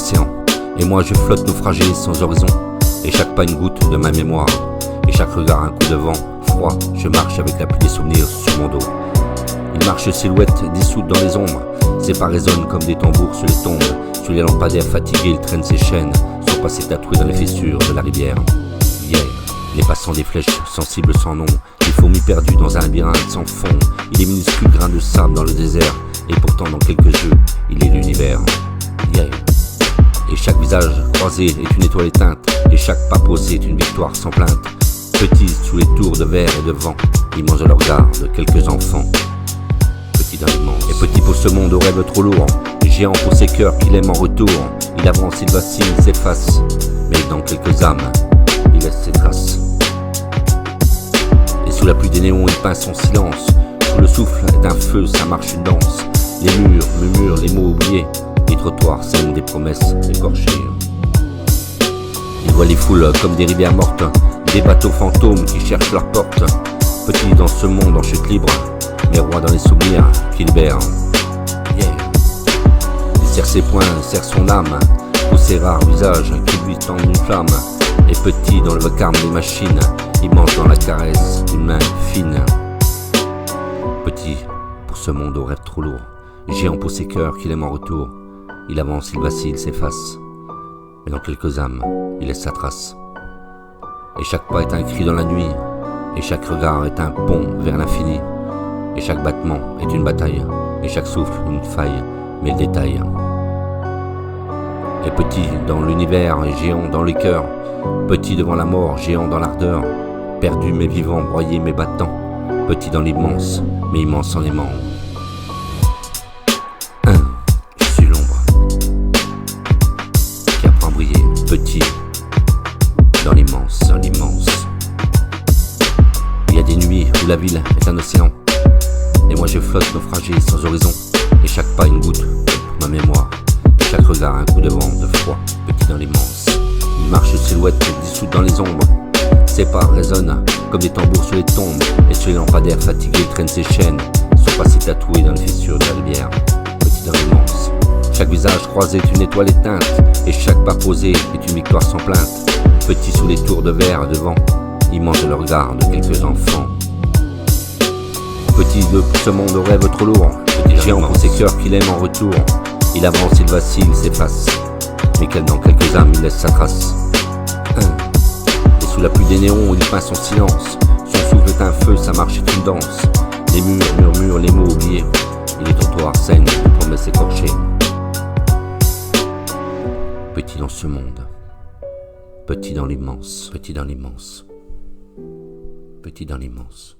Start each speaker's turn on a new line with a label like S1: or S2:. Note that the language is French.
S1: l'océan. Et moi je flotte naufragé sans horizon. Et chaque pas une goutte de ma mémoire. Et chaque regard un coup de vent froid. Je marche avec la pluie des souvenirs sur mon dos. Une marche silhouette dissoute dans les ombres. Ses pas résonnent comme des tambours sur les tombes. Sur les lampadaires fatigués, il traîne ses chaînes. Son passé tatoué dans les fissures de la rivière. Yeah. Les passants des flèches sensibles sans nom. Les fourmis perdues dans un labyrinthe sans fond. Il est minuscule grain de sable dans le désert. Et pourtant dans quelques yeux, il est l'univers. Yeah. Et chaque visage croisé est une étoile éteinte. Et chaque pas posé est une victoire sans plainte. Petits sous les tours de verre et de vent, ils mangent le regard de quelques enfants. Petit dans l'immense. Et petit pour ce monde au rêve trop lourd. Géant pour ses cœurs qu'il aime en retour. Il avance, il vacille, il s'efface. Mais dans quelques âmes, il laisse ses traces. Et sous la pluie des néons, il peint son silence. Sous le souffle d'un feu, ça marche une danse. Les murs murmurent les mots oubliés. Les trottoirs saignent des promesses écorchées. Il voit les foules comme des rivières mortes. Des bateaux fantômes qui cherchent leur porte. Petit dans ce monde en chute libre, mais roi dans les souvenirs qui libèrent. Yeah. Il serre ses poings, serre son âme, pour ses rares visages qui lui tendent une flamme. Et petit dans le vacarme des machines, il mange dans la caresse d'une main fine. Petit pour ce monde au rêve trop lourd, géant pour ses cœurs qu'il aime en retour. Il avance, il vacille, il s'efface, mais dans quelques âmes, il laisse sa trace. Et chaque pas est un cri dans la nuit, et chaque regard est un pont vers l'infini. Et chaque battement est une bataille, et chaque souffle une faille, mais le détail. Et petit dans l'univers et géant dans les cœurs, petit devant la mort, géant dans l'ardeur, perdu mais vivant, broyé mais battant, petit dans l'immense, mais immense en aimant. Je suis l'ombre qui apprend à briller, petit dans l'immense, dans l'immense. Il y a des nuits où la ville est un océan. Et moi je flotte naufragé sans horizon. Et chaque pas une goutte pour ma mémoire. Et chaque regard un coup de vent de froid, petit dans l'immense. Une marche silhouette dissoute dans les ombres. Ses pas résonnent comme des tambours sur les tombes. Et sur les lampadaires fatigués, il traîne ses chaînes. Son passé tatoué dans les fissures de la rivière. Petit dans l'immense. Chaque visage croisé est une étoile éteinte. Et chaque pas posé est une victoire sans plainte. Petit sous les tours de verre devant, il mange le regard de quelques enfants. Petit de ce monde au rêve trop lourd, petit géant pour ses cœurs qu'il aime en retour. Il avance, il vacille, il s'efface, mais dans quelques âmes il laisse sa trace. Et sous la pluie des néons, il peint son silence. Son souffle est un feu, sa marche est une danse. Les murs murmurent les mots oubliés, et les trottoirs saignent de promesses écorchées. Petit dans ce monde, petit dans l'immense, petit dans l'immense, petit dans l'immense.